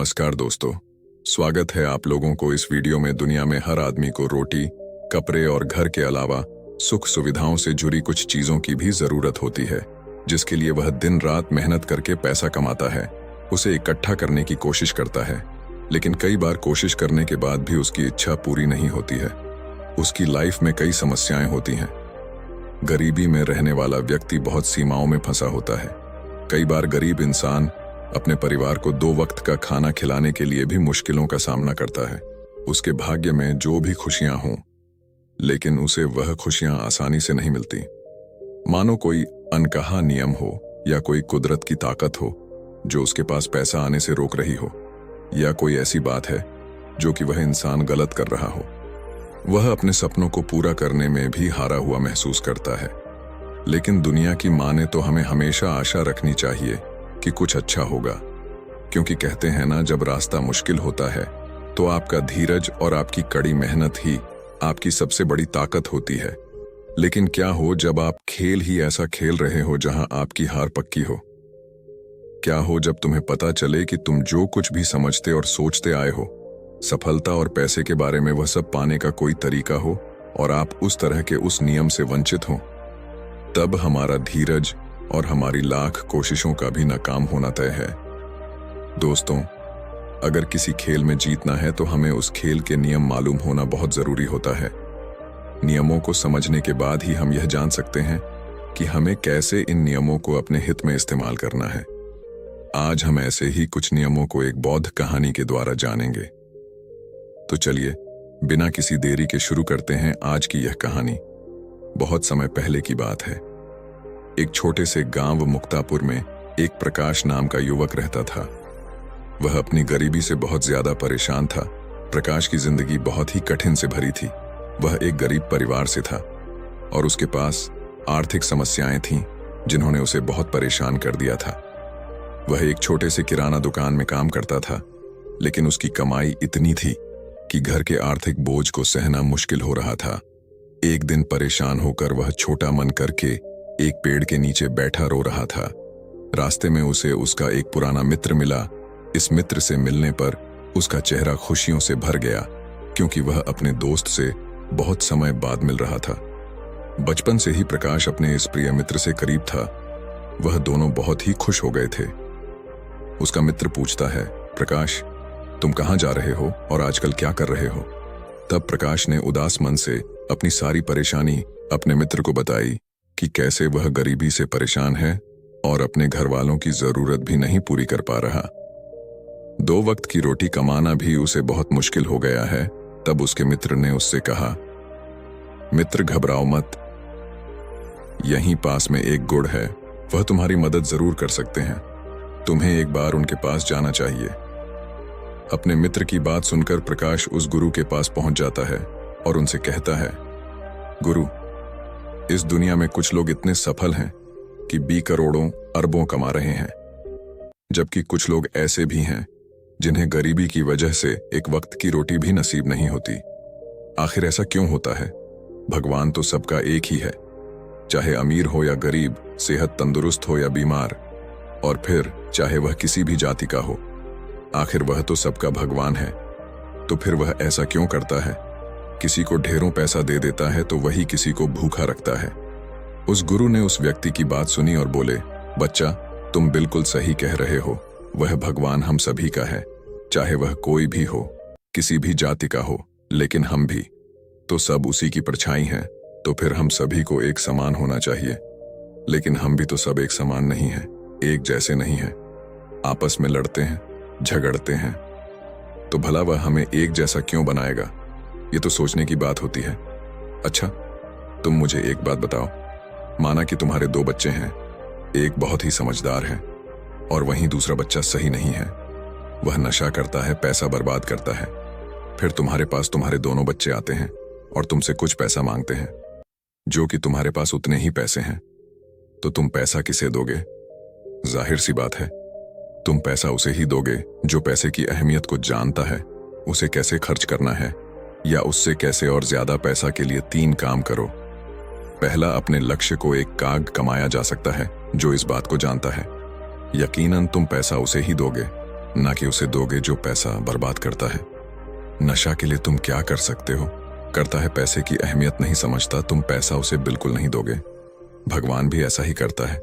नमस्कार दोस्तों, स्वागत है आप लोगों को इस वीडियो में। दुनिया में हर आदमी को रोटी, कपड़े और घर के अलावा सुख सुविधाओं से जुड़ी कुछ चीजों की भी जरूरत होती है, जिसके लिए वह दिन रात मेहनत करके पैसा कमाता है, उसे इकट्ठा करने की कोशिश करता है। लेकिन कई बार कोशिश करने के बाद भी उसकी इच्छा पूरी नहीं होती है। उसकी लाइफ में कई समस्याएं होती हैं। गरीबी में रहने वाला व्यक्ति बहुत सीमाओं में फंसा होता है। कई बार गरीब इंसान अपने परिवार को 2 वक्त का खाना खिलाने के लिए भी मुश्किलों का सामना करता है। उसके भाग्य में जो भी खुशियां हों, लेकिन उसे वह खुशियां आसानी से नहीं मिलती। मानो कोई अनकहा नियम हो या कोई कुदरत की ताकत हो जो उसके पास पैसा आने से रोक रही हो, या कोई ऐसी बात है जो कि वह इंसान गलत कर रहा हो। वह अपने सपनों को पूरा करने में भी हारा हुआ महसूस करता है। लेकिन दुनिया की माने तो हमें हमेशा आशा रखनी चाहिए कि कुछ अच्छा होगा, क्योंकि कहते हैं ना, जब रास्ता मुश्किल होता है तो आपका धीरज और आपकी कड़ी मेहनत ही आपकी सबसे बड़ी ताकत होती है। लेकिन क्या हो जब आप खेल ही ऐसा खेल रहे हो जहां आपकी हार पक्की हो? क्या हो जब तुम्हें पता चले कि तुम जो कुछ भी समझते और सोचते आए हो, सफलता और पैसे के बारे में, वह सब पाने का कोई तरीका हो और आप उस तरह के उस नियम से वंचित हो? तब हमारा धीरज और हमारी लाख कोशिशों का भी नाकाम होना तय है। दोस्तों, अगर किसी खेल में जीतना है तो हमें उस खेल के नियम मालूम होना बहुत जरूरी होता है। नियमों को समझने के बाद ही हम यह जान सकते हैं कि हमें कैसे इन नियमों को अपने हित में इस्तेमाल करना है। आज हम ऐसे ही कुछ नियमों को एक बौद्ध कहानी के द्वारा जानेंगे। तो चलिए बिना किसी देरी के शुरू करते हैं आज की यह कहानी। बहुत समय पहले की बात है। एक छोटे से गांव मुक्तापुर में एक प्रकाश नाम का युवक रहता था। वह अपनी गरीबी से बहुत ज्यादा परेशान था। प्रकाश की जिंदगी बहुत ही कठिन से भरी थी। वह एक गरीब परिवार से था और उसके पास आर्थिक समस्याएं थीं जिन्होंने उसे बहुत परेशान कर दिया था। वह एक छोटे से किराना दुकान में काम करता था, लेकिन उसकी कमाई इतनी थी कि घर के आर्थिक बोझ को सहना मुश्किल हो रहा था। एक दिन परेशान होकर वह छोटा मन करके एक पेड़ के नीचे बैठा रो रहा था। रास्ते में उसे उसका एक पुराना मित्र मिला। इस मित्र से मिलने पर उसका चेहरा खुशियों से भर गया, क्योंकि वह अपने दोस्त से बहुत समय बाद मिल रहा था। बचपन से ही प्रकाश अपने इस प्रिय मित्र से करीब था। वह दोनों बहुत ही खुश हो गए थे। उसका मित्र पूछता है, प्रकाश, तुम कहाँ जा रहे हो और आजकल क्या कर रहे हो? तब प्रकाश ने उदास मन से अपनी सारी परेशानी अपने मित्र को बताई कि कैसे वह गरीबी से परेशान है और अपने घर वालों की जरूरत भी नहीं पूरी कर पा रहा। 2 वक्त की रोटी कमाना भी उसे बहुत मुश्किल हो गया है। तब उसके मित्र ने उससे कहा, मित्र घबराओ मत, यहीं पास में एक गुड़ है, वह तुम्हारी मदद जरूर कर सकते हैं। तुम्हें एक बार उनके पास जाना चाहिए। अपने मित्र की बात सुनकर प्रकाश उस गुरु के पास पहुंच जाता है और उनसे कहता है, गुरु, इस दुनिया में कुछ लोग इतने सफल हैं कि 20 करोड़ों अरबों कमा रहे हैं, जबकि कुछ लोग ऐसे भी हैं जिन्हें गरीबी की वजह से एक वक्त की रोटी भी नसीब नहीं होती। आखिर ऐसा क्यों होता है? भगवान तो सबका एक ही है, चाहे अमीर हो या गरीब, सेहत तंदुरुस्त हो या बीमार, और फिर चाहे वह किसी भी जाति का हो। आखिर वह तो सबका भगवान है। तो फिर वह ऐसा क्यों करता है? किसी को ढेरों पैसा दे देता है तो वही किसी को भूखा रखता है। उस गुरु ने उस व्यक्ति की बात सुनी और बोले, बच्चा, तुम बिल्कुल सही कह रहे हो। वह भगवान हम सभी का है, चाहे वह कोई भी हो, किसी भी जाति का हो, लेकिन हम भी तो सब उसी की परछाई हैं। तो फिर हम सभी को एक समान होना चाहिए। लेकिन हम भी तो सब एक समान नहीं हैं, एक जैसे नहीं हैं। आपस में लड़ते हैं, झगड़ते हैं। तो भला वह हमें एक जैसा क्यों बनाएगा? ये तो सोचने की बात होती है। अच्छा, तुम मुझे एक बात बताओ। माना कि तुम्हारे 2 बच्चे हैं, एक बहुत ही समझदार है और वहीं दूसरा बच्चा सही नहीं है। वह नशा करता है, पैसा बर्बाद करता है। फिर तुम्हारे पास तुम्हारे दोनों बच्चे आते हैं और तुमसे कुछ पैसा मांगते हैं, जो कि तुम्हारे पास उतने ही पैसे हैं। तो तुम पैसा किसे दोगे? जाहिर सी बात है, तुम पैसा उसे ही दोगे जो पैसे की अहमियत को जानता है, उसे कैसे खर्च करना है, या उससे कैसे और ज्यादा पैसा के लिए 3 काम करो। पहला, अपने लक्ष्य को एक काग कमाया जा सकता है जो इस बात को जानता है। यकीनन तुम पैसा उसे ही दोगे ना कि उसे दोगे जो पैसा बर्बाद करता है। नशा के लिए तुम क्या कर सकते हो? करता है पैसे की अहमियत नहीं समझता, तुम पैसा उसे बिल्कुल नहीं दोगे। भगवान भी ऐसा ही करता है।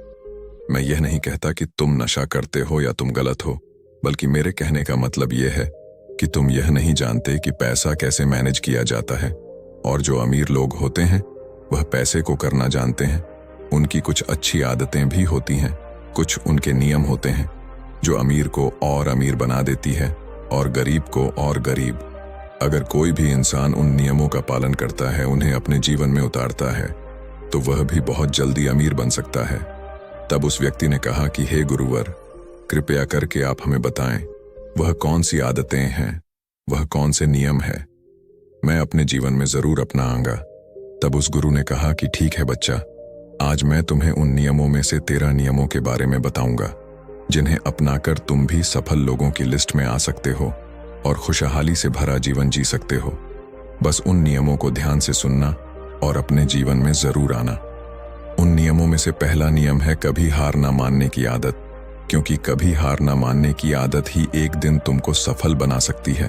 मैं यह नहीं कहता कि तुम नशा करते हो या तुम गलत हो, बल्कि मेरे कहने का मतलब यह है कि तुम यह नहीं जानते कि पैसा कैसे मैनेज किया जाता है। और जो अमीर लोग होते हैं वह पैसे को करना जानते हैं। उनकी कुछ अच्छी आदतें भी होती हैं, कुछ उनके नियम होते हैं जो अमीर को और अमीर बना देती है और गरीब को और गरीब। अगर कोई भी इंसान उन नियमों का पालन करता है, उन्हें अपने जीवन में उतारता है, तो वह भी बहुत जल्दी अमीर बन सकता है। तब उस व्यक्ति ने कहा कि हे गुरुवर, कृपया करके आप हमें बताएं, वह कौन सी आदतें हैं, वह कौन से नियम है, मैं अपने जीवन में जरूर अपनाऊंगा। तब उस गुरु ने कहा कि ठीक है बच्चा, आज मैं तुम्हें उन नियमों में से 13 नियमों के बारे में बताऊंगा, जिन्हें अपनाकर तुम भी सफल लोगों की लिस्ट में आ सकते हो और खुशहाली से भरा जीवन जी सकते हो। बस उन नियमों को ध्यान से सुनना और अपने जीवन में जरूर आना। उन नियमों में से पहला नियम है कभी हार ना मानने की आदत, क्योंकि कभी हार ना मानने की आदत ही एक दिन तुमको सफल बना सकती है,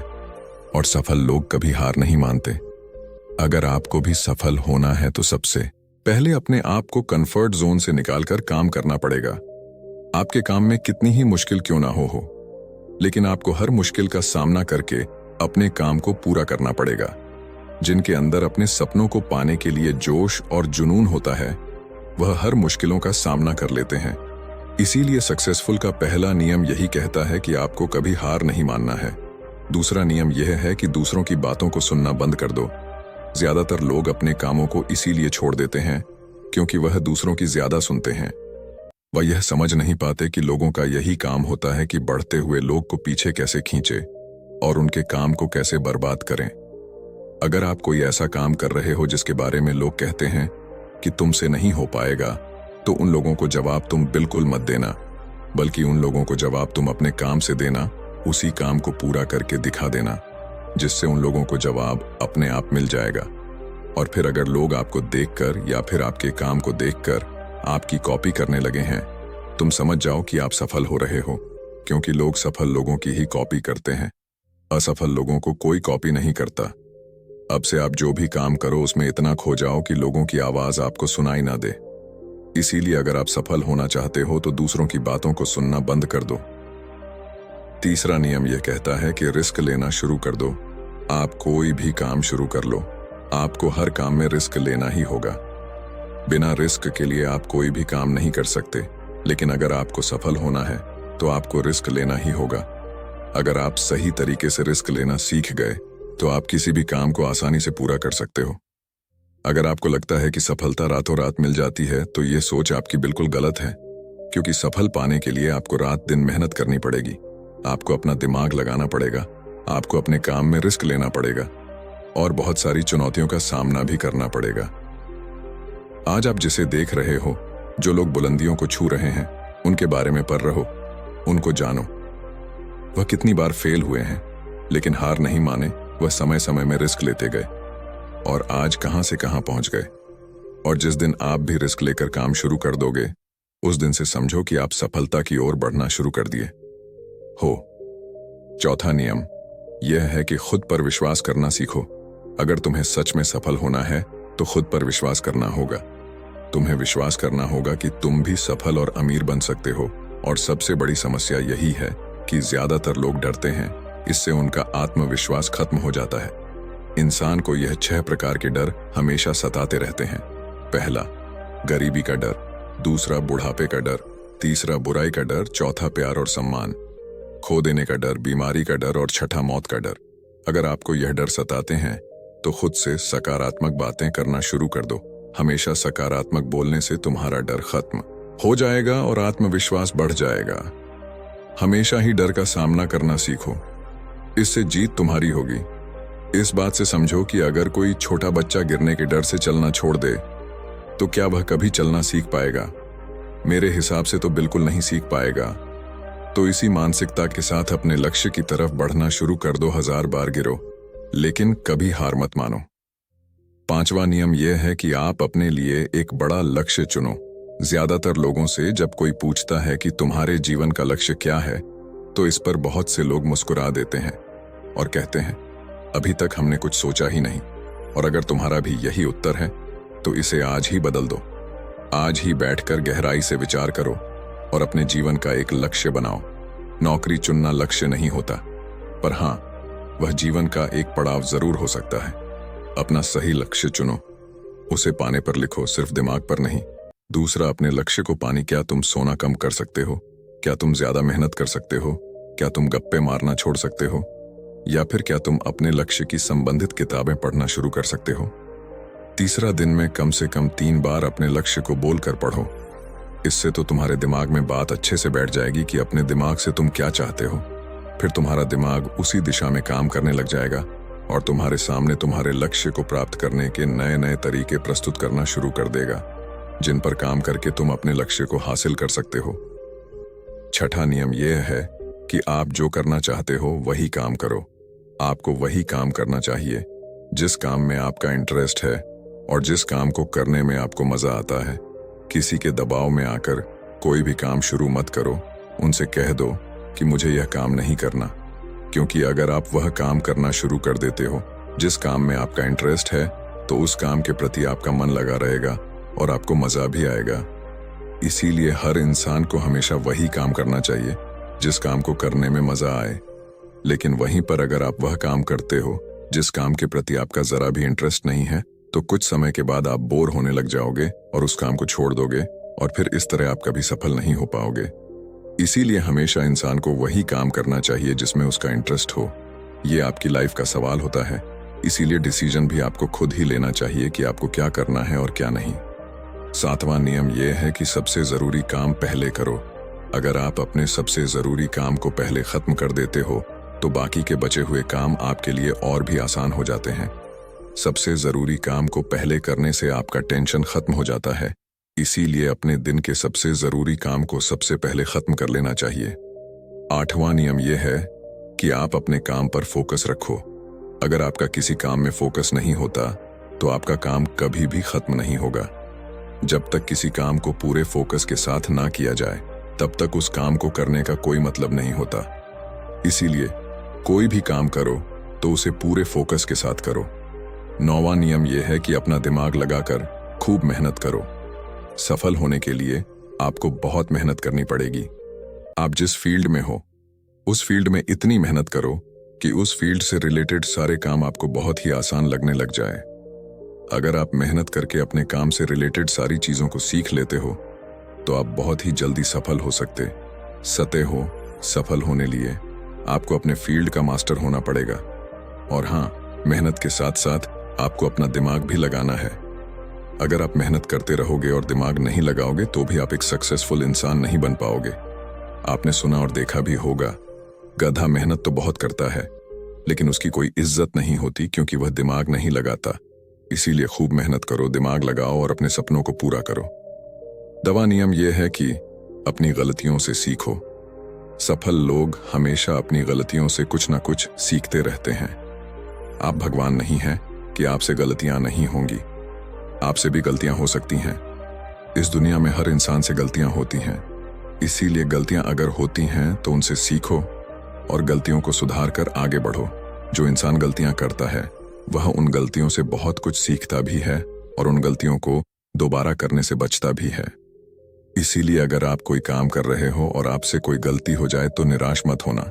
और सफल लोग कभी हार नहीं मानते। अगर आपको भी सफल होना है तो सबसे पहले अपने आप को कंफर्ट जोन से निकालकर काम करना पड़ेगा। आपके काम में कितनी ही मुश्किल क्यों ना हो, लेकिन आपको हर मुश्किल का सामना करके अपने काम को पूरा करना पड़ेगा। जिनके अंदर अपने सपनों को पाने के लिए जोश और जुनून होता है, वह हर मुश्किलों का सामना कर लेते हैं। इसीलिए सक्सेसफुल का पहला नियम यही कहता है कि आपको कभी हार नहीं मानना है। दूसरा नियम यह है कि दूसरों की बातों को सुनना बंद कर दो। ज्यादातर लोग अपने कामों को इसीलिए छोड़ देते हैं क्योंकि वह दूसरों की ज्यादा सुनते हैं। वह यह समझ नहीं पाते कि लोगों का यही काम होता है कि बढ़ते हुए लोग को पीछे कैसे खींचे और उनके काम को कैसे बर्बाद करें। अगर आप कोई ऐसा काम कर रहे हो जिसके बारे में लोग कहते हैं कि तुमसे नहीं हो पाएगा, तो उन लोगों को जवाब तुम बिल्कुल मत देना, बल्कि उन लोगों को जवाब तुम अपने काम से देना। उसी काम को पूरा करके दिखा देना, जिससे उन लोगों को जवाब अपने आप मिल जाएगा। और फिर अगर लोग आपको देखकर या फिर आपके काम को देखकर आपकी कॉपी करने लगे हैं, तुम समझ जाओ कि आप सफल हो रहे हो, क्योंकि लोग सफल लोगों की ही कॉपी करते हैं। असफल लोगों को कोई कॉपी नहीं करता। अब से आप जो भी काम करो उसमें इतना खो जाओ कि लोगों की आवाज आपको सुनाई ना दे। इसीलिए अगर आप सफल होना चाहते हो तो दूसरों की बातों को सुनना बंद कर दो। तीसरा नियम यह कहता है कि रिस्क लेना शुरू कर दो। आप कोई भी काम शुरू कर लो, आपको हर काम में रिस्क लेना ही होगा। बिना रिस्क के लिए आप कोई भी काम नहीं कर सकते, लेकिन अगर आपको सफल होना है तो आपको रिस्क लेना ही होगा। अगर आप सही तरीके से रिस्क लेना सीख गए तो आप किसी भी काम को आसानी से पूरा कर सकते हो। अगर आपको लगता है कि सफलता रातों रात मिल जाती है, तो ये सोच आपकी बिल्कुल गलत है, क्योंकि सफल पाने के लिए आपको रात दिन मेहनत करनी पड़ेगी। आपको अपना दिमाग लगाना पड़ेगा, आपको अपने काम में रिस्क लेना पड़ेगा और बहुत सारी चुनौतियों का सामना भी करना पड़ेगा। आज आप जिसे देख रहे हो, जो लोग बुलंदियों को छू रहे हैं, उनके बारे में पढ़ रहो, उनको जानो। वह कितनी बार फेल हुए हैं, लेकिन हार नहीं माने। वह समय समय में रिस्क लेते गए और आज कहां से कहां पहुंच गए। और जिस दिन आप भी रिस्क लेकर काम शुरू कर दोगे, उस दिन से समझो कि आप सफलता की ओर बढ़ना शुरू कर दिए हो। चौथा नियम यह है कि खुद पर विश्वास करना सीखो। अगर तुम्हें सच में सफल होना है तो खुद पर विश्वास करना होगा। तुम्हें विश्वास करना होगा कि तुम भी सफल और अमीर बन सकते हो। और सबसे बड़ी समस्या यही है कि ज्यादातर लोग डरते हैं, इससे उनका आत्मविश्वास खत्म हो जाता है। इंसान को यह 6 प्रकार के डर हमेशा सताते रहते हैं। पहला, गरीबी का डर। दूसरा, बुढ़ापे का डर। तीसरा, बुराई का डर। चौथा, प्यार और सम्मान। खो देने का डर, बीमारी का डर और छठा, मौत का डर। अगर आपको यह डर सताते हैं तो खुद से सकारात्मक बातें करना शुरू कर दो। हमेशा सकारात्मक बोलने से तुम्हारा डर खत्म हो जाएगा और आत्मविश्वास बढ़ जाएगा। हमेशा ही डर का सामना करना सीखो, इससे जीत तुम्हारी होगी। इस बात से समझो कि अगर कोई छोटा बच्चा गिरने के डर से चलना छोड़ दे तो क्या वह कभी चलना सीख पाएगा? मेरे हिसाब से तो बिल्कुल नहीं सीख पाएगा। तो इसी मानसिकता के साथ अपने लक्ष्य की तरफ बढ़ना शुरू कर दो। 1000 बार गिरो, लेकिन कभी हार मत मानो। 5वां नियम यह है कि आप अपने लिए एक बड़ा लक्ष्य चुनो। ज्यादातर लोगों से जब कोई पूछता है कि तुम्हारे जीवन का लक्ष्य क्या है, तो इस पर बहुत से लोग मुस्कुरा देते हैं और कहते हैं, अभी तक हमने कुछ सोचा ही नहीं। और अगर तुम्हारा भी यही उत्तर है तो इसे आज ही बदल दो। आज ही बैठकर गहराई से विचार करो और अपने जीवन का एक लक्ष्य बनाओ। नौकरी चुनना लक्ष्य नहीं होता, पर हाँ, वह जीवन का एक पड़ाव जरूर हो सकता है। अपना सही लक्ष्य चुनो, उसे पाने पर लिखो, सिर्फ दिमाग पर नहीं। दूसरा, अपने लक्ष्य को पाने क्या तुम सोना कम कर सकते हो? क्या तुम ज्यादा मेहनत कर सकते हो? क्या तुम गप्पे मारना छोड़ सकते हो? या फिर क्या तुम अपने लक्ष्य की संबंधित किताबें पढ़ना शुरू कर सकते हो? तीसरा, दिन में कम से कम 3 बार अपने लक्ष्य को बोलकर पढ़ो। इससे तो तुम्हारे दिमाग में बात अच्छे से बैठ जाएगी कि अपने दिमाग से तुम क्या चाहते हो। फिर तुम्हारा दिमाग उसी दिशा में काम करने लग जाएगा और तुम्हारे सामने तुम्हारे लक्ष्य को प्राप्त करने के नए नए तरीके प्रस्तुत करना शुरू कर देगा, जिन पर काम करके तुम अपने लक्ष्य को हासिल कर सकते हो। छठा नियम यह है कि आप जो करना चाहते हो वही काम करो। आपको वही काम करना चाहिए जिस काम में आपका इंटरेस्ट है और जिस काम को करने में आपको मजा आता है। किसी के दबाव में आकर कोई भी काम शुरू मत करो। उनसे कह दो कि मुझे यह काम नहीं करना, क्योंकि अगर आप वह काम करना शुरू कर देते हो जिस काम में आपका इंटरेस्ट है, तो उस काम के प्रति आपका मन लगा रहेगा और आपको मजा भी आएगा। इसीलिए हर इंसान को हमेशा वही काम करना चाहिए जिस काम को करने में मजा आए। लेकिन वहीं पर अगर आप वह काम करते हो जिस काम के प्रति आपका जरा भी इंटरेस्ट नहीं है, तो कुछ समय के बाद आप बोर होने लग जाओगे और उस काम को छोड़ दोगे और फिर इस तरह आप कभी सफल नहीं हो पाओगे। इसीलिए हमेशा इंसान को वही काम करना चाहिए जिसमें उसका इंटरेस्ट हो। ये आपकी लाइफ का सवाल होता है, इसीलिए डिसीजन भी आपको खुद ही लेना चाहिए कि आपको क्या करना है और क्या नहीं। 7वां नियम यह है कि सबसे जरूरी काम पहले करो। अगर आप अपने सबसे जरूरी काम को पहले खत्म कर देते हो तो बाकी के बचे हुए काम आपके लिए और भी आसान हो जाते हैं। सबसे जरूरी काम को पहले करने से आपका टेंशन खत्म हो जाता है। इसीलिए अपने दिन के सबसे जरूरी काम को सबसे पहले खत्म कर लेना चाहिए। 8वां नियम यह है कि आप अपने काम पर फोकस रखो। अगर आपका किसी काम में फोकस नहीं होता तो आपका काम कभी भी खत्म नहीं होगा। जब तक किसी काम को पूरे फोकस के साथ ना किया जाए, तब तक उस काम को करने का कोई मतलब नहीं होता। इसीलिए कोई भी काम करो तो उसे पूरे फोकस के साथ करो। 9वां नियम यह है कि अपना दिमाग लगाकर खूब मेहनत करो। सफल होने के लिए आपको बहुत मेहनत करनी पड़ेगी। आप जिस फील्ड में हो उस फील्ड में इतनी मेहनत करो कि उस फील्ड से रिलेटेड सारे काम आपको बहुत ही आसान लगने लग जाए। अगर आप मेहनत करके अपने काम से रिलेटेड सारी चीजों को सीख लेते हो तो आप बहुत ही जल्दी सफल हो सकते हो। सफल होने लिए आपको अपने फील्ड का मास्टर होना पड़ेगा। और हाँ, मेहनत के साथ साथ आपको अपना दिमाग भी लगाना है। अगर आप मेहनत करते रहोगे और दिमाग नहीं लगाओगे तो भी आप एक सक्सेसफुल इंसान नहीं बन पाओगे। आपने सुना और देखा भी होगा, गधा मेहनत तो बहुत करता है लेकिन उसकी कोई इज्जत नहीं होती, क्योंकि वह दिमाग नहीं लगाता। इसीलिए खूब मेहनत करो, दिमाग लगाओ और अपने सपनों को पूरा करो। 10वां नियम यह है कि अपनी गलतियों से सीखो। सफल लोग हमेशा अपनी गलतियों से कुछ ना कुछ सीखते रहते हैं। आप भगवान नहीं हैं कि आपसे गलतियां नहीं होंगी। आपसे भी गलतियां हो सकती हैं। इस दुनिया में हर इंसान से गलतियां होती हैं। इसीलिए गलतियां अगर होती हैं तो उनसे सीखो और गलतियों को सुधार कर आगे बढ़ो। जो इंसान गलतियां करता है वह उन गलतियों से बहुत कुछ सीखता भी है और उन गलतियों को दोबारा करने से बचता भी है। इसीलिए अगर आप कोई काम कर रहे हो और आपसे कोई गलती हो जाए तो निराश मत होना।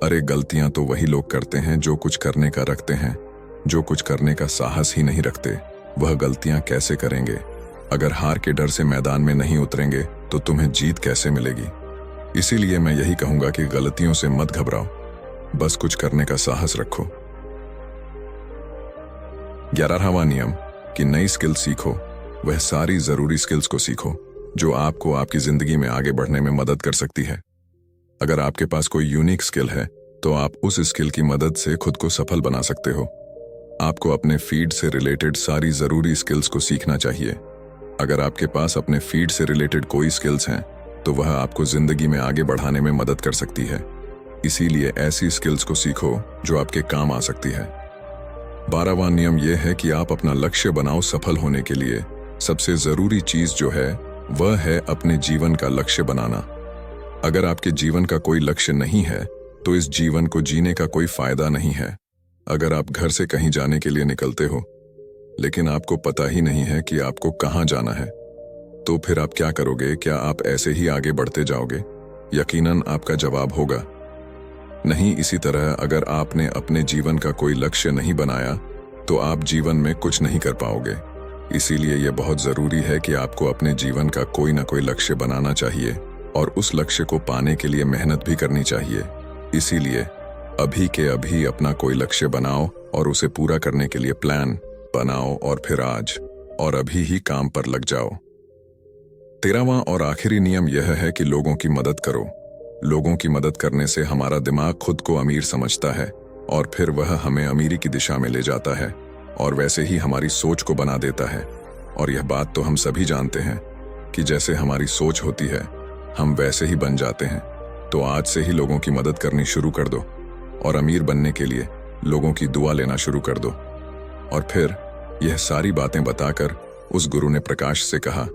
अरे, गलतियां तो वही लोग करते हैं जो कुछ करने का रखते हैं। जो कुछ करने का साहस ही नहीं रखते, वह गलतियां कैसे करेंगे? अगर हार के डर से मैदान में नहीं उतरेंगे तो तुम्हें जीत कैसे मिलेगी? इसीलिए मैं यही कहूंगा कि गलतियों से मत घबराओ, बस कुछ करने का साहस रखो। 11वां नियम कि नई स्किल सीखो। वह सारी जरूरी स्किल्स को सीखो जो आपको आपकी जिंदगी में आगे बढ़ने में मदद कर सकती है। अगर आपके पास कोई यूनिक स्किल है तो आप उस स्किल की मदद से खुद को सफल बना सकते हो। आपको अपने फील्ड से रिलेटेड सारी जरूरी स्किल्स को सीखना चाहिए। अगर आपके पास अपने फील्ड से रिलेटेड कोई स्किल्स हैं तो वह आपको जिंदगी में आगे बढ़ाने में मदद कर सकती है। इसीलिए ऐसी स्किल्स को सीखो जो आपके काम आ सकती है। 12वां नियम यह है कि आप अपना लक्ष्य बनाओ। सफल होने के लिए सबसे जरूरी चीज जो है वह है अपने जीवन का लक्ष्य बनाना। अगर आपके जीवन का कोई लक्ष्य नहीं है तो इस जीवन को जीने का कोई फायदा नहीं है। अगर आप घर से कहीं जाने के लिए निकलते हो लेकिन आपको पता ही नहीं है कि आपको कहाँ जाना है, तो फिर आप क्या करोगे? क्या आप ऐसे ही आगे बढ़ते जाओगे? यकीनन आपका जवाब होगा नहीं। इसी तरह अगर आपने अपने जीवन का कोई लक्ष्य नहीं बनाया तो आप जीवन में कुछ नहीं कर पाओगे। इसीलिए यह बहुत जरूरी है कि आपको अपने जीवन का कोई ना कोई लक्ष्य बनाना चाहिए और उस लक्ष्य को पाने के लिए मेहनत भी करनी चाहिए। इसीलिए अभी के अभी अपना कोई लक्ष्य बनाओ और उसे पूरा करने के लिए प्लान बनाओ और फिर आज और अभी ही काम पर लग जाओ। 13वां और आखिरी नियम यह है कि लोगों की मदद करो। लोगों की मदद करने से हमारा दिमाग खुद को अमीर समझता है और फिर वह हमें अमीरी की दिशा में ले जाता है और वैसे ही हमारी सोच को बना देता है। और यह बात तो हम सभी जानते हैं कि जैसे हमारी सोच होती है हम वैसे ही बन जाते हैं। तो आज से ही लोगों की मदद करनी शुरू कर दो और अमीर बनने के लिए लोगों की दुआ लेना शुरू कर दो। और फिर यह सारी बातें बताकर उस गुरु ने प्रकाश से कहा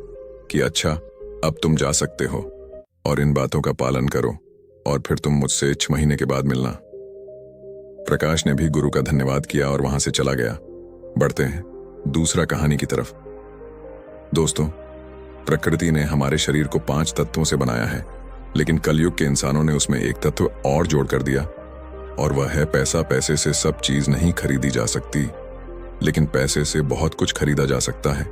कि अच्छा, अब तुम जा सकते हो और इन बातों का पालन करो और फिर तुम मुझसे 6 महीने के बाद मिलना। प्रकाश ने भी गुरु का धन्यवाद किया और वहां से चला गया। बढ़ते हैं दूसरा कहानी की तरफ। दोस्तों, प्रकृति ने हमारे शरीर को 5 तत्वों से बनाया है, लेकिन कलयुग के इंसानों ने उसमें एक तत्व और जोड़ कर दिया और वह है पैसा। पैसे से सब चीज नहीं खरीदी जा सकती, लेकिन पैसे से बहुत कुछ खरीदा जा सकता है।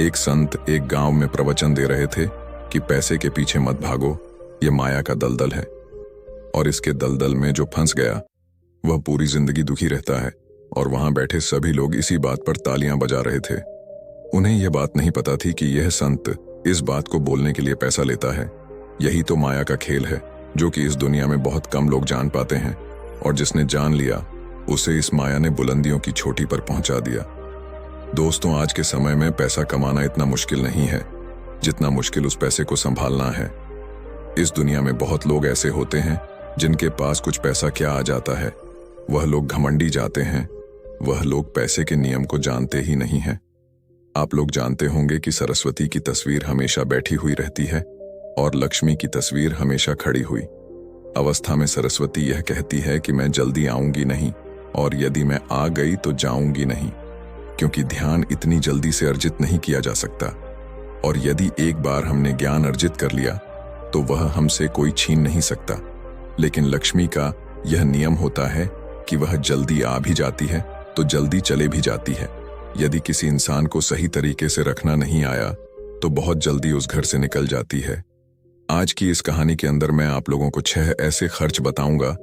एक संत एक गांव में प्रवचन दे रहे थे कि पैसे के पीछे मत भागो, ये माया का दलदल है और इसके दलदल में जो फंस गया वह पूरी जिंदगी दुखी रहता है। और वहां बैठे सभी लोग इसी बात पर तालियां बजा रहे थे। उन्हें यह बात नहीं पता थी कि यह संत इस बात को बोलने के लिए पैसा लेता है। यही तो माया का खेल है जो कि इस दुनिया में बहुत कम लोग जान पाते हैं, और जिसने जान लिया उसे इस माया ने बुलंदियों की चोटी पर पहुंचा दिया। दोस्तों, आज के समय में पैसा कमाना इतना मुश्किल नहीं है जितना मुश्किल उस पैसे को संभालना है। इस दुनिया में बहुत लोग ऐसे होते हैं जिनके पास कुछ पैसा क्या आ जाता है, वह लोग घमंडी जाते हैं। वह लोग पैसे के नियम को जानते ही नहीं हैं। आप लोग जानते होंगे कि सरस्वती की तस्वीर हमेशा बैठी हुई रहती है और लक्ष्मी की तस्वीर हमेशा खड़ी हुई अवस्था में। सरस्वती यह कहती है कि मैं जल्दी आऊंगी नहीं, और यदि मैं आ गई तो जाऊंगी नहीं, क्योंकि ध्यान इतनी जल्दी से अर्जित नहीं किया जा सकता। और यदि एक बार हमने ज्ञान अर्जित कर लिया तो वह हमसे कोई छीन नहीं सकता। लेकिन लक्ष्मी का यह नियम होता है कि वह जल्दी आ भी जाती है तो जल्दी चले भी जाती है। यदि किसी इंसान को सही तरीके से रखना नहीं आया तो बहुत जल्दी उस घर से निकल जाती है। आज की इस कहानी के अंदर मैं आप लोगों को 6 ऐसे खर्च बताऊंगा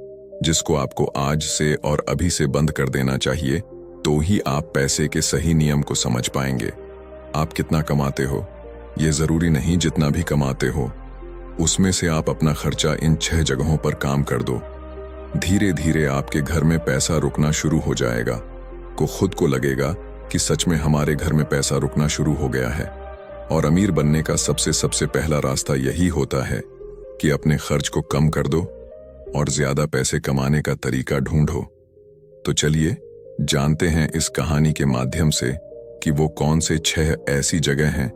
जिसको आपको आज से और अभी से बंद कर देना चाहिए, तो ही आप पैसे के सही नियम को समझ पाएंगे। आप कितना कमाते हो ये जरूरी नहीं, जितना भी कमाते हो उसमें से आप अपना खर्चा इन 6 जगहों पर काम कर दो। धीरे धीरे आपके घर में पैसा रुकना शुरू हो जाएगा। को खुद को लगेगा कि सच में हमारे घर में पैसा रुकना शुरू हो गया है। और अमीर बनने का सबसे पहला रास्ता यही होता है कि अपने खर्च को कम कर दो और ज्यादा पैसे कमाने का तरीका ढूंढो। तो चलिए जानते हैं इस कहानी के माध्यम से कि वो कौन से 6 ऐसी जगह हैं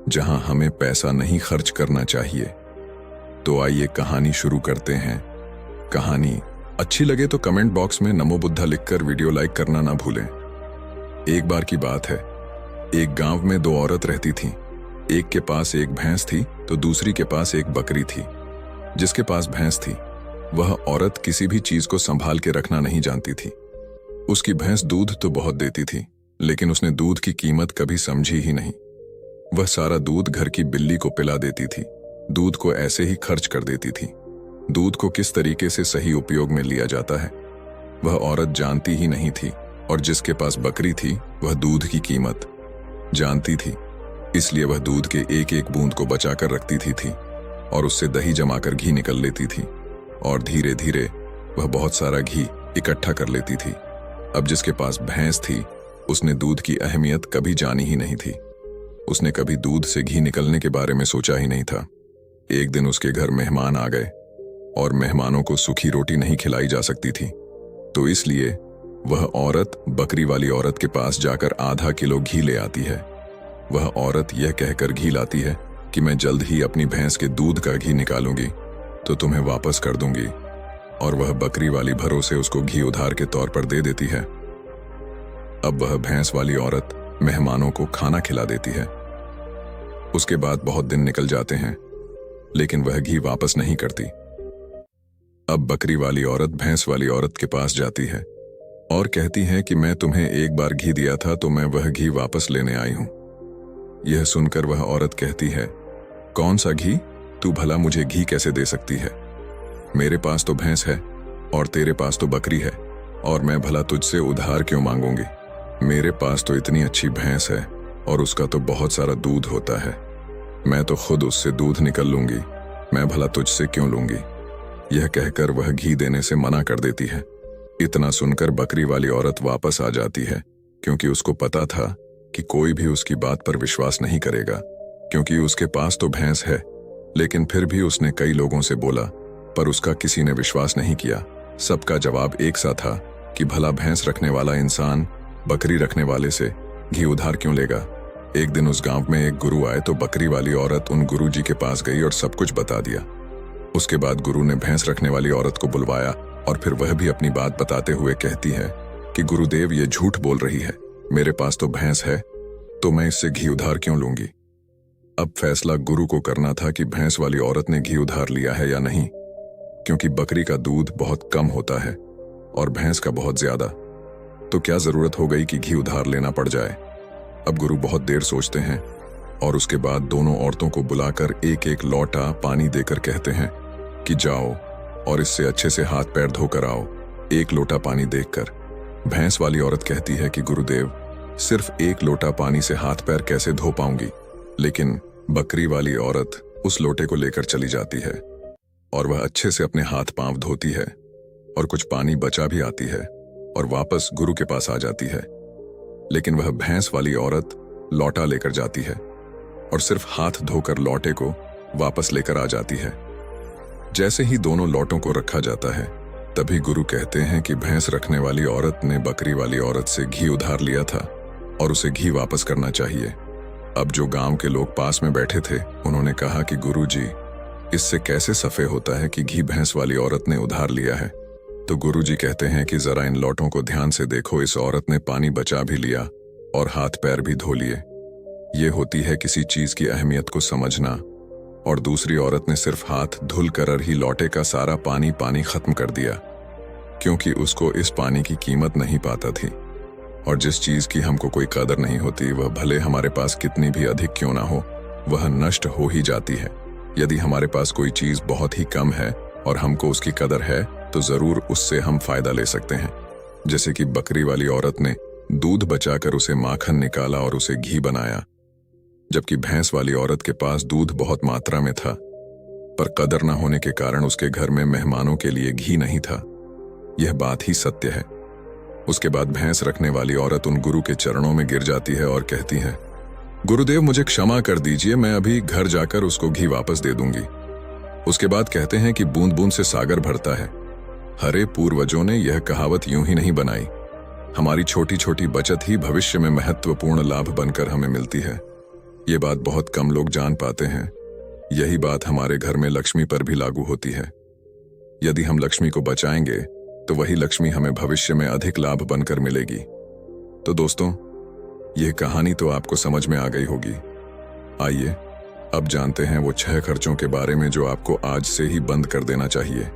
जहां हमें पैसा नहीं खर्च करना चाहिए। तो आइए कहानी शुरू करते हैं। कहानी अच्छी लगे तो कमेंट बॉक्स में नमो बुद्धा लिखकर वीडियो लाइक करना ना भूलें। एक बार की बात है, एक गांव में 2 औरत रहती थीं। एक के पास एक भैंस थी तो दूसरी के पास एक बकरी थी। जिसके पास भैंस थी वह औरत किसी भी चीज को संभाल के रखना नहीं जानती थी। उसकी भैंस दूध तो बहुत देती थी, लेकिन उसने दूध की कीमत कभी समझी ही नहीं। वह सारा दूध घर की बिल्ली को पिला देती थी, दूध को ऐसे ही खर्च कर देती थी। दूध को किस तरीके से सही उपयोग में लिया जाता है वह औरत जानती ही नहीं थी, और जिसके पास बकरी थी वह दूध की कीमत जानती थी। इसलिए वह दूध के एक एक बूंद को बचाकर रखती थी और उससे दही जमाकर घी निकल लेती थी, और धीरे धीरे वह बहुत सारा घी इकट्ठा कर लेती थी। अब जिसके पास भैंस थी उसने दूध की अहमियत कभी जानी ही नहीं थी। उसने कभी दूध से घी निकलने के बारे में सोचा ही नहीं था। एक दिन उसके घर मेहमान आ गए और मेहमानों को सूखी रोटी नहीं खिलाई जा सकती थी, तो इसलिए वह औरत बकरी वाली औरत के पास जाकर आधा किलो घी ले आती है। वह औरत यह कहकर घी लाती है कि मैं जल्द ही अपनी भैंस के दूध का घी निकालूंगी तो तुम्हें वापस कर दूंगी। और वह बकरी वाली भरोसे उसको घी उधार के तौर पर दे देती है। अब वह भैंस वाली औरत मेहमानों को खाना खिला देती है। उसके बाद बहुत दिन निकल जाते हैं, लेकिन वह घी वापस नहीं करती। अब बकरी वाली औरत भैंस वाली औरत के पास जाती है और कहती है कि मैं तुम्हें एक बार घी दिया था तो मैं वह घी वापस लेने आई हूं। यह सुनकर वह औरत कहती है, कौन सा घी? तू भला मुझे घी कैसे दे सकती है? मेरे पास तो भैंस है और तेरे पास तो बकरी है, और मैं भला तुझसे उधार क्यों मांगूंगी? मेरे पास तो इतनी अच्छी भैंस है और उसका तो बहुत सारा दूध होता है। मैं तो खुद उससे दूध निकल लूंगी, मैं भला तुझसे क्यों लूंगी? यह कहकर वह घी देने से मना कर देती है। इतना सुनकर बकरी वाली औरत वापस आ जाती है, क्योंकि उसको पता था कि कोई भी उसकी बात पर विश्वास नहीं करेगा, क्योंकि उसके पास तो भैंस है। लेकिन फिर भी उसने कई लोगों से बोला, पर उसका किसी ने विश्वास नहीं किया। सबका जवाब एक सा था कि भला भैंस रखने वाला इंसान बकरी रखने वाले से घी उधार क्यों लेगा। एक दिन उस गांव में एक गुरु आए तो बकरी वाली औरत उन गुरु जी के पास गई और सब कुछ बता दिया। उसके बाद गुरु ने भैंस रखने वाली औरत को बुलवाया और फिर वह भी अपनी बात बताते हुए कहती है कि गुरुदेव, ये झूठ बोल रही है, मेरे पास तो भैंस है, तो मैं इससे घी उधार क्यों लूंगी। अब फैसला गुरु को करना था कि भैंस वाली औरत ने घी उधार लिया है या नहीं, क्योंकि बकरी का दूध बहुत कम होता है और भैंस का बहुत ज्यादा। तो क्या जरूरत हो गई कि घी उधार लेना पड़ जाए। अब गुरु बहुत देर सोचते हैं और उसके बाद दोनों औरतों को बुलाकर एक एक लोटा पानी देकर कहते हैं कि जाओ और इससे अच्छे से हाथ पैर धोकर आओ। एक लोटा पानी देखकर भैंस वाली औरत कहती है कि गुरुदेव, सिर्फ एक लोटा पानी से हाथ पैर कैसे धो पाऊंगी। लेकिन बकरी वाली औरत उस लोटे को लेकर चली जाती है और वह अच्छे से अपने हाथ पांव धोती है और कुछ पानी बचा भी आती है और वापस गुरु के पास आ जाती है। लेकिन वह भैंस वाली औरत लौटा लेकर जाती है और सिर्फ हाथ धोकर लौटे को वापस लेकर आ जाती है। जैसे ही दोनों लौटों को रखा जाता है, तभी गुरु कहते हैं कि भैंस रखने वाली औरत ने बकरी वाली औरत से घी उधार लिया था और उसे घी वापस करना चाहिए। अब जो गांव के लोग पास में बैठे थे, उन्होंने कहा कि गुरु जी, इससे कैसे सफे होता है कि घी भैंस वाली औरत ने उधार लिया है। तो गुरु जी कहते हैं कि जरा इन लौटों को ध्यान से देखो, इस औरत ने पानी बचा भी लिया और हाथ पैर भी धो लिए। ये होती है किसी चीज की अहमियत को समझना। और दूसरी औरत ने सिर्फ हाथ धुल कर ही लौटे का सारा पानी खत्म कर दिया, क्योंकि उसको इस पानी की कीमत नहीं पाता थी। और जिस चीज की हमको कोई कदर नहीं होती, वह भले हमारे पास कितनी भी अधिक क्यों ना हो, वह नष्ट हो ही जाती है। यदि हमारे पास कोई चीज बहुत ही कम है और हमको उसकी कदर है, तो जरूर उससे हम फायदा ले सकते हैं। जैसे कि बकरी वाली औरत ने दूध बचाकर उसे माखन निकाला और उसे घी बनाया, जबकि भैंस वाली औरत के पास दूध बहुत मात्रा में था, पर कदर न होने के कारण उसके घर में मेहमानों के लिए घी नहीं था। यह बात ही सत्य है। उसके बाद भैंस रखने वाली औरत उन गुरु के चरणों में गिर जाती है और कहती है, गुरुदेव, मुझे क्षमा कर दीजिए, मैं अभी घर जाकर उसको घी वापस दे दूंगी। उसके बाद कहते हैं कि बूंद बूंद से सागर भरता है। हरे पूर्वजों ने यह कहावत यूं ही नहीं बनाई। हमारी छोटी छोटी बचत ही भविष्य में महत्वपूर्ण लाभ बनकर हमें मिलती है। ये बात बहुत कम लोग जान पाते हैं। यही बात हमारे घर में लक्ष्मी पर भी लागू होती है। यदि हम लक्ष्मी को बचाएंगे तो वही लक्ष्मी हमें भविष्य में अधिक लाभ बनकर मिलेगी। तो दोस्तों, यह कहानी तो आपको समझ में आ गई होगी। आइए अब जानते हैं वो 6 खर्चों के बारे में जो आपको आज से ही बंद कर देना चाहिए।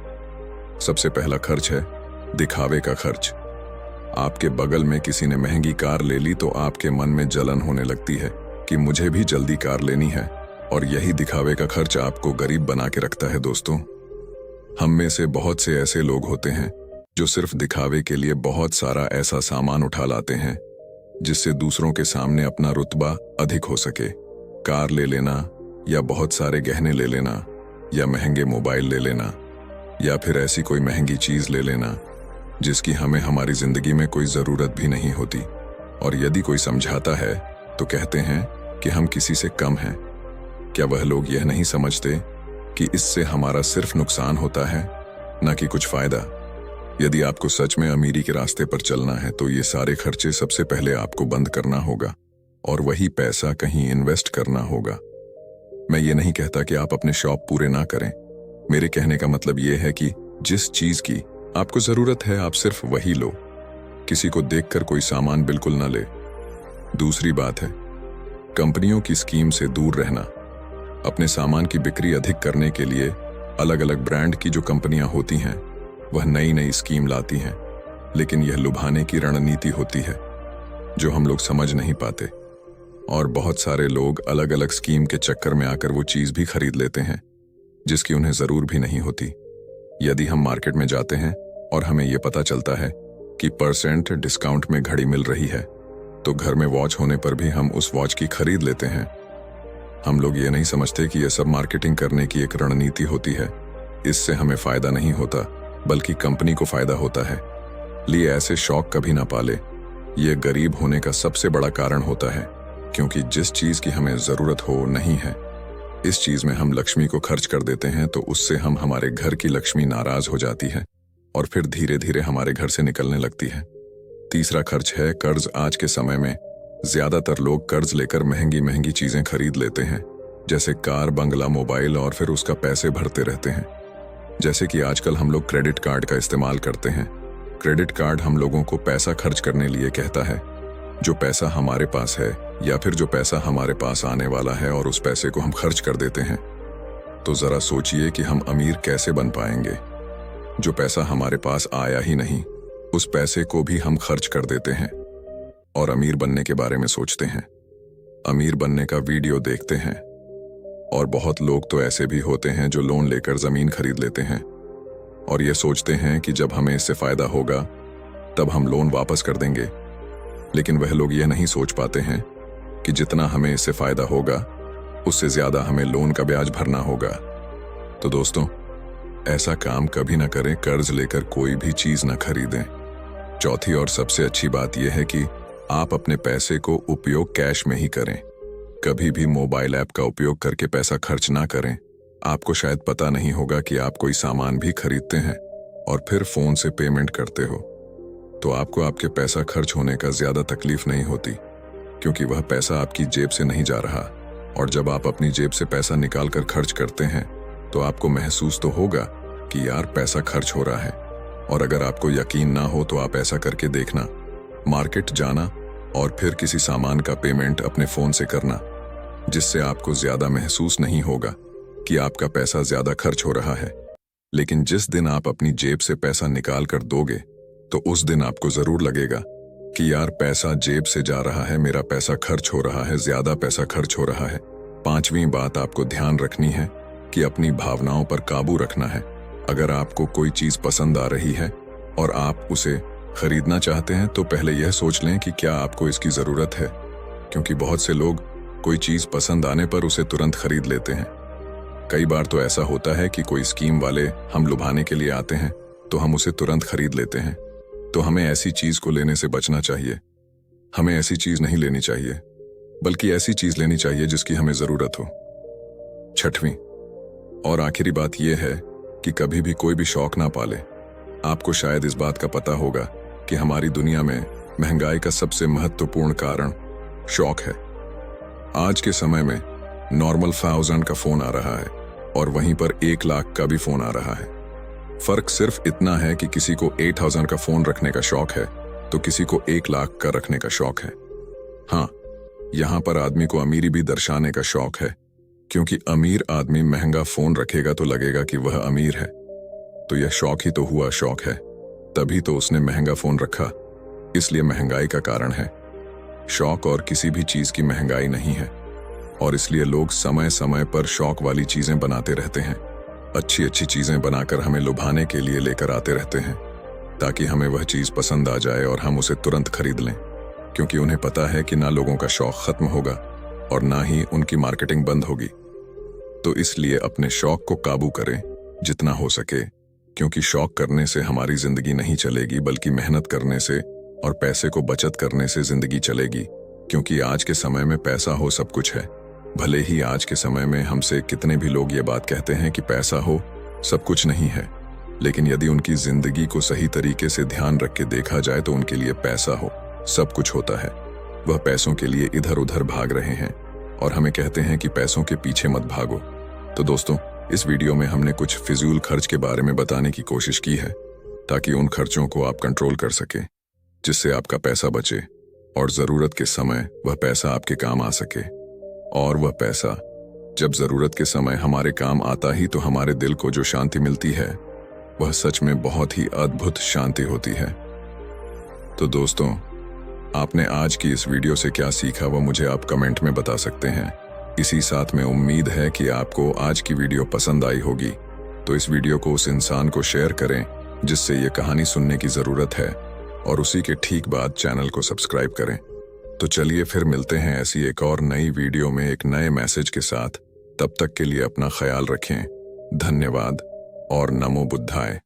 सबसे पहला खर्च है दिखावे का खर्च। आपके बगल में किसी ने महंगी कार ले ली तो आपके मन में जलन होने लगती है कि मुझे भी जल्दी कार लेनी है, और यही दिखावे का खर्च आपको गरीब बना के रखता है। दोस्तों, हम में से बहुत से ऐसे लोग होते हैं जो सिर्फ दिखावे के लिए बहुत सारा ऐसा सामान उठा लाते हैं जिससे दूसरों के सामने अपना रुतबा अधिक हो सके। कार ले लेना, या बहुत सारे गहने ले लेना, या महंगे मोबाइल ले लेना, या फिर ऐसी कोई महंगी चीज ले लेना जिसकी हमें हमारी जिंदगी में कोई जरूरत भी नहीं होती। और यदि कोई समझाता है तो कहते हैं कि हम किसी से कम हैं। क्या वह लोग यह नहीं समझते कि इससे हमारा सिर्फ नुकसान होता है, न कि कुछ फायदा। यदि आपको सच में अमीरी के रास्ते पर चलना है तो ये सारे खर्चे सबसे पहले आपको बंद करना होगा और वही पैसा कहीं इन्वेस्ट करना होगा। मैं ये नहीं कहता कि आप अपने शौक पूरे ना करें। मेरे कहने का मतलब ये है कि जिस चीज की आपको जरूरत है आप सिर्फ वही लो। किसी को देखकर कोई सामान बिल्कुल ना ले। दूसरी बात है कंपनियों की स्कीम से दूर रहना। अपने सामान की बिक्री अधिक करने के लिए अलग अलग ब्रांड की जो कंपनियां होती हैं वह नई नई स्कीम लाती हैं, लेकिन यह लुभाने की रणनीति होती है जो हम लोग समझ नहीं पाते, और बहुत सारे लोग अलग अलग स्कीम के चक्कर में आकर वो चीज भी खरीद लेते हैं जिसकी उन्हें जरूर भी नहीं होती। यदि हम मार्केट में जाते हैं और हमें यह पता चलता है कि % डिस्काउंट में घड़ी मिल रही है, तो घर में वॉच होने पर भी हम उस वॉच की खरीद लेते हैं। हम लोग ये नहीं समझते कि यह सब मार्केटिंग करने की एक रणनीति होती है। इससे हमें फायदा नहीं होता बल्कि कंपनी को फायदा होता है। लिए ऐसे शौक कभी ना पाले। यह गरीब होने का सबसे बड़ा कारण होता है, क्योंकि जिस चीज की हमें जरूरत हो नहीं है, इस चीज में हम लक्ष्मी को खर्च कर देते हैं, तो उससे हमारे घर की लक्ष्मी नाराज हो जाती है और फिर धीरे धीरे हमारे घर से निकलने लगती है। तीसरा खर्च है कर्ज। आज के समय में ज्यादातर लोग कर्ज लेकर महंगी महंगी चीजें खरीद लेते हैं, जैसे कार, बंगला, मोबाइल, और फिर उसका पैसे भरते रहते हैं। जैसे कि आजकल हम लोग क्रेडिट कार्ड का इस्तेमाल करते हैं। क्रेडिट कार्ड हम लोगों को पैसा खर्च करने लिए कहता है। जो पैसा हमारे पास है या फिर जो पैसा हमारे पास आने वाला है और उस पैसे को हम खर्च कर देते हैं, तो जरा सोचिए कि हम अमीर कैसे बन पाएंगे। जो पैसा हमारे पास आया ही नहीं, उस पैसे को भी हम खर्च कर देते हैं और अमीर बनने के बारे में सोचते हैं। अमीर बनने का वीडियो देखते हैं, और बहुत लोग तो ऐसे भी होते हैं जो लोन लेकर जमीन खरीद लेते हैं और ये सोचते हैं कि जब हमें इससे फायदा होगा तब हम लोन वापस कर देंगे। लेकिन वह लोग ये नहीं सोच पाते हैं कि जितना हमें इससे फायदा होगा उससे ज्यादा हमें लोन का ब्याज भरना होगा। तो दोस्तों, ऐसा काम कभी ना करें। कर्ज लेकर कोई भी चीज ना खरीदें। चौथी और सबसे अच्छी बात यह है कि आप अपने पैसे को उपयोग कैश में ही करें। कभी भी मोबाइल ऐप का उपयोग करके पैसा खर्च ना करें। आपको शायद पता नहीं होगा कि आप कोई सामान भी खरीदते हैं और फिर फोन से पेमेंट करते हो, तो आपको आपके पैसा खर्च होने का ज्यादा तकलीफ नहीं होती, क्योंकि वह पैसा आपकी जेब से नहीं जा रहा। और जब आप अपनी जेब से पैसा निकाल कर खर्च करते हैं तो आपको महसूस तो होगा कि यार पैसा खर्च हो रहा है। और अगर आपको यकीन ना हो तो आप ऐसा करके देखना, मार्केट जाना और फिर किसी सामान का पेमेंट अपने फोन से करना, जिससे आपको ज्यादा महसूस नहीं होगा कि आपका पैसा ज्यादा खर्च हो रहा है। लेकिन जिस दिन आप अपनी जेब से पैसा निकाल कर दोगे तो उस दिन आपको जरूर लगेगा कि यार पैसा जेब से जा रहा है, मेरा पैसा खर्च हो रहा है, ज्यादा पैसा खर्च हो रहा है। पांचवी बात आपको ध्यान रखनी है कि अपनी भावनाओं पर काबू रखना है। अगर आपको कोई चीज पसंद आ रही है और आप उसे खरीदना चाहते हैं तो पहले यह सोच लें कि क्या आपको इसकी जरूरत है, क्योंकि बहुत से लोग कोई चीज पसंद आने पर उसे तुरंत खरीद लेते हैं। कई बार तो ऐसा होता है कि कोई स्कीम वाले हम लुभाने के लिए आते हैं तो हम उसे तुरंत खरीद लेते हैं। तो हमें ऐसी चीज को लेने से बचना चाहिए। हमें ऐसी चीज नहीं लेनी चाहिए, बल्कि ऐसी चीज लेनी चाहिए जिसकी हमें जरूरत हो। छठवीं और आखिरी बात यह है कि कभी भी कोई भी शौक ना पाले। आपको शायद इस बात का पता होगा कि हमारी दुनिया में महंगाई का सबसे महत्वपूर्ण कारण शौक है। आज के समय में नॉर्मल 1000 का फोन आ रहा है और वहीं पर 1 लाख का भी फोन आ रहा है। फर्क सिर्फ इतना है कि किसी को 8000 का फोन रखने का शौक है तो किसी को 1 लाख का रखने का शौक है। हाँ, यहां पर आदमी को अमीरी भी दर्शाने का शौक है, क्योंकि अमीर आदमी महंगा फोन रखेगा तो लगेगा कि वह अमीर है। तो यह शौक ही तो हुआ शौक है, तभी तो उसने महंगा फोन रखा, इसलिए महंगाई का कारण है। शौक और किसी भी चीज की महंगाई नहीं है, और इसलिए लोग समय समय पर शौक वाली चीजें बनाते रहते हैं। अच्छी अच्छी चीजें बनाकर हमें लुभाने के लिए लेकर आते रहते हैं, ताकि हमें वह चीज पसंद आ जाए और हम उसे तुरंत खरीद लें, क्योंकि उन्हें पता है कि ना लोगों का शौक खत्म होगा और ना ही उनकी मार्केटिंग बंद होगी। तो इसलिए अपने शौक को काबू करें जितना हो सके, क्योंकि शौक करने से हमारी जिंदगी नहीं चलेगी, बल्कि मेहनत करने से और पैसे को बचत करने से जिंदगी चलेगी। क्योंकि आज के समय में पैसा हो सब कुछ है। भले ही आज के समय में हमसे कितने भी लोग ये बात कहते हैं कि पैसा हो सब कुछ नहीं है, लेकिन यदि उनकी जिंदगी को सही तरीके से ध्यान रख के देखा जाए तो उनके लिए पैसा हो सब कुछ होता है। वह पैसों के लिए इधर उधर भाग रहे हैं और हमें कहते हैं कि पैसों के पीछे मत भागो। तो दोस्तों, इस वीडियो में हमने कुछ फिजूल खर्च के बारे में बताने की कोशिश की है ताकि उन खर्चों को आप कंट्रोल कर सकें, जिससे आपका पैसा बचे और ज़रूरत के समय वह पैसा आपके काम आ सके। और वह पैसा जब ज़रूरत के समय हमारे काम आता ही तो हमारे दिल को जो शांति मिलती है वह सच में बहुत ही अद्भुत शांति होती है। तो दोस्तों, आपने आज की इस वीडियो से क्या सीखा वह मुझे आप कमेंट में बता सकते हैं। इसी साथ में उम्मीद है कि आपको आज की वीडियो पसंद आई होगी, तो इस वीडियो को उस इंसान को शेयर करें जिससे ये कहानी सुनने की ज़रूरत है, और उसी के ठीक बाद चैनल को सब्सक्राइब करें। तो चलिए फिर मिलते हैं ऐसी एक और नई वीडियो में एक नए मैसेज के साथ। तब तक के लिए अपना ख्याल रखें। धन्यवाद और नमो बुद्धाय।